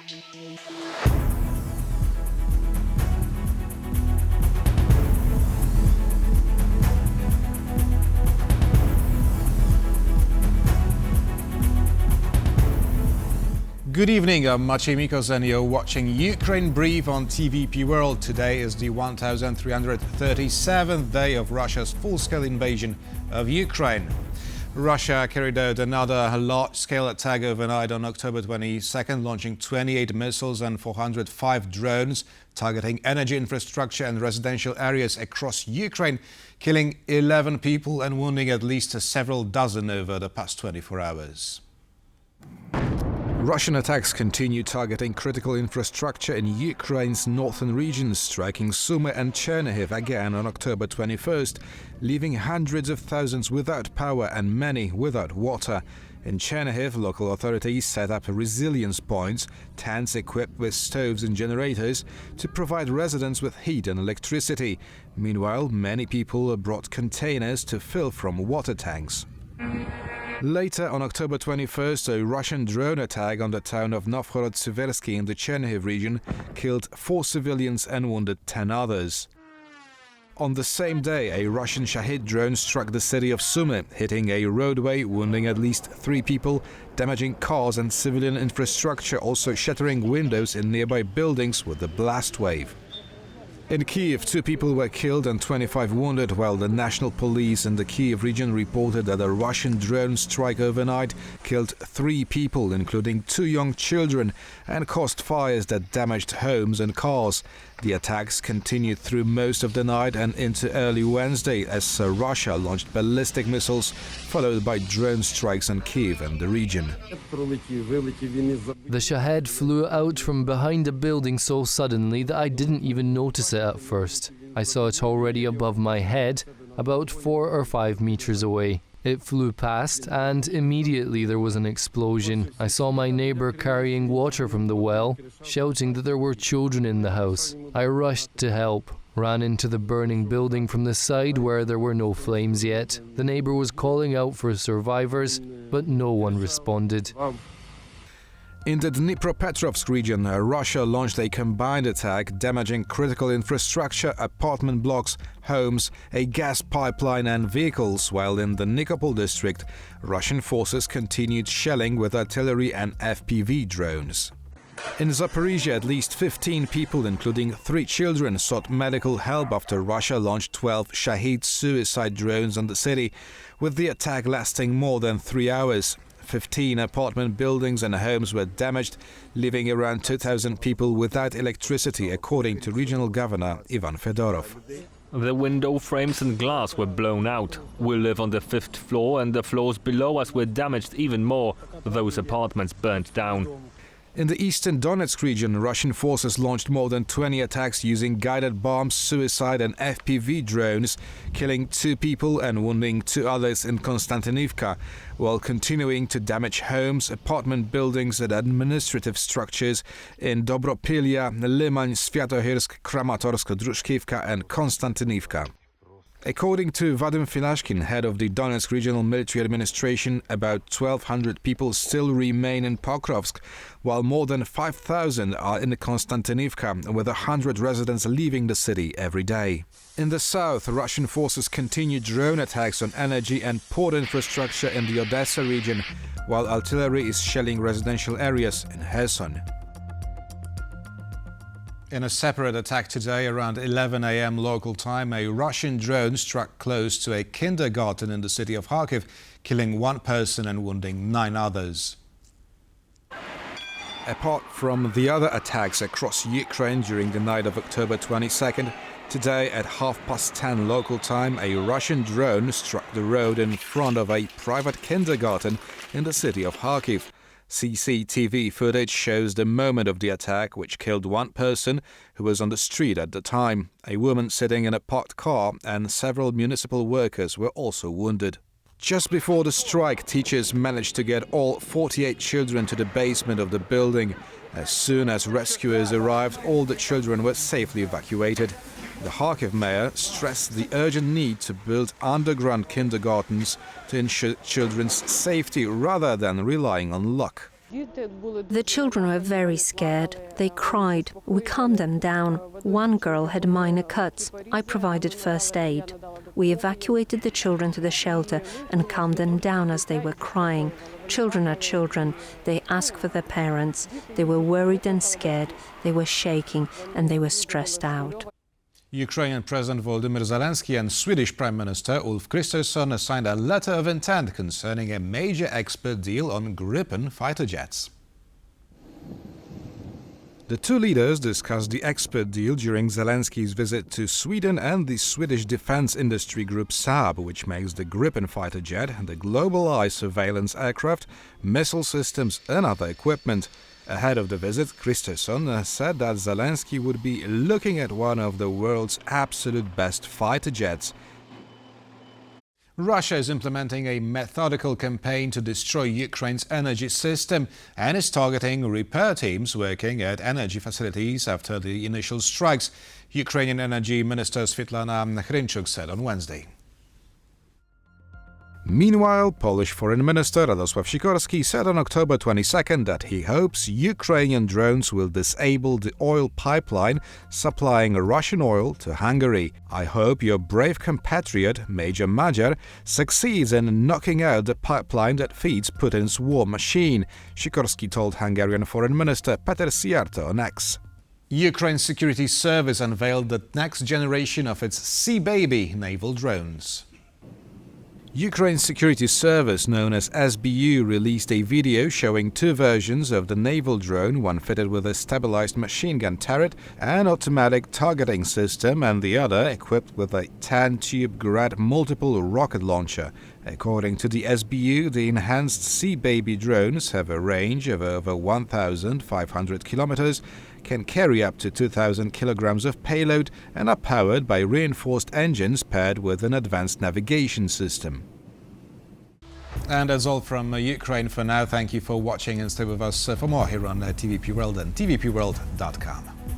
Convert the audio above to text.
Good evening, I'm Maciej Mikos and you're watching Ukraine Brief on TVP World. Today is the 1337th day of Russia's full-scale invasion of Ukraine. Russia carried out another large-scale attack overnight on October 22nd, launching 28 missiles and 405 drones, targeting energy infrastructure and residential areas across Ukraine, killing 11 people and wounding at least several dozen over the past 24 hours. Russian attacks continue targeting critical infrastructure in Ukraine's northern regions, striking Sumy and Chernihiv again on October 21st, leaving hundreds of thousands without power and many without water. In Chernihiv, local authorities set up resilience points, tents equipped with stoves and generators, to provide residents with heat and electricity. Meanwhile, many people brought containers to fill from water tanks. Later, on October 21st, a Russian drone attack on the town of Novhorod-Siversky in the Chernihiv region killed 4 civilians and wounded 10 others. On the same day, a Russian Shahid drone struck the city of Sumy, hitting a roadway, wounding at least 3 people, damaging cars and civilian infrastructure, also shattering windows in nearby buildings with the blast wave. In Kyiv, 2 people were killed and 25 wounded, while the national police in the Kyiv region reported that a Russian drone strike overnight killed 3 people, including 2 young children, and caused fires that damaged homes and cars. The attacks continued through most of the night and into early Wednesday as Russia launched ballistic missiles, followed by drone strikes on Kyiv and the region. The Shahed flew out from behind a building so suddenly that I didn't even notice it at first. I saw it already above my head, about 4 or 5 meters away. It flew past and immediately there was an explosion. I saw my neighbor carrying water from the well, shouting that there were children in the house. I rushed to help, ran into the burning building from the side where there were no flames yet. The neighbor was calling out for survivors, but no one responded. In the Dnipropetrovsk region, Russia launched a combined attack, damaging critical infrastructure, apartment blocks, homes, a gas pipeline and vehicles, while in the Nikopol district, Russian forces continued shelling with artillery and FPV drones. In Zaporizhia, at least 15 people, including 3 children, sought medical help after Russia launched 12 Shahid suicide drones on the city, with the attack lasting more than 3 hours. 15 apartment buildings and homes were damaged, leaving around 2,000 people without electricity, according to regional governor Ivan Fedorov. The window frames and glass were blown out. We live on the 5th floor and the floors below us were damaged even more. Those apartments burnt down. In the eastern Donetsk region, Russian forces launched more than 20 attacks using guided bombs, suicide and FPV drones, killing 2 people and wounding 2 others in Konstantinivka, while continuing to damage homes, apartment buildings and administrative structures in Dobropilya, Liman, Świętochirsk, Kramatorsk, Druszkivka and Konstantinivka. According to Vadim Filashkin, head of the Donetsk Regional Military Administration, about 1,200 people still remain in Pokrovsk, while more than 5,000 are in Konstantinivka, with 100 residents leaving the city every day. In the south, Russian forces continue drone attacks on energy and port infrastructure in the Odessa region, while artillery is shelling residential areas in Kherson. In a separate attack today, around 11 a.m. local time, a Russian drone struck close to a kindergarten in the city of Kharkiv, killing 1 person and wounding 9 others. Apart from the other attacks across Ukraine during the night of October 22nd, today at 10:30 local time, a Russian drone struck the road in front of a private kindergarten in the city of Kharkiv. CCTV footage shows the moment of the attack, which killed 1 person who was on the street at the time. A woman sitting in a parked car and several municipal workers were also wounded. Just before the strike, teachers managed to get all 48 children to the basement of the building. As soon as rescuers arrived, all the children were safely evacuated. The Kharkiv mayor stressed the urgent need to build underground kindergartens to ensure children's safety rather than relying on luck. The children were very scared. They cried. We calmed them down. One girl had minor cuts. I provided first aid. We evacuated the children to the shelter and calmed them down as they were crying. Children are children. They ask for their parents. They were worried and scared. They were shaking and they were stressed out. Ukrainian President Volodymyr Zelenskyy and Swedish Prime Minister Ulf Kristersson signed a letter of intent concerning a major export deal on Gripen fighter jets. The two leaders discussed the export deal during Zelenskyy's visit to Sweden and the Swedish defense industry group Saab, which makes the Gripen fighter jet, the global eye surveillance aircraft, missile systems and other equipment. Ahead of the visit, Kristersson said that Zelenskyy would be looking at one of the world's absolute best fighter jets. Russia is implementing a methodical campaign to destroy Ukraine's energy system and is targeting repair teams working at energy facilities after the initial strikes, Ukrainian Energy Minister Svitlana Hrinchuk said on Wednesday. Meanwhile, Polish Foreign Minister Radosław Sikorski said on October 22nd that he hopes Ukrainian drones will disable the oil pipeline supplying Russian oil to Hungary. I hope your brave compatriot, Major Magyar, succeeds in knocking out the pipeline that feeds Putin's war machine, Sikorski told Hungarian Foreign Minister Peter Szijjártó on X. Ukraine's security service unveiled the next generation of its Sea Baby naval drones. Ukraine's security service, known as SBU, released a video showing two versions of the naval drone, one fitted with a stabilized machine gun turret and automatic targeting system, and the other equipped with a 10-tube Grad multiple rocket launcher. According to the SBU, the enhanced Sea Baby drones have a range of over 1,500 kilometers, can carry up to 2,000 kilograms of payload, and are powered by reinforced engines paired with an advanced navigation system. And that's all from Ukraine for now. Thank you for watching and stay with us for more here on TVP World and tvpworld.com.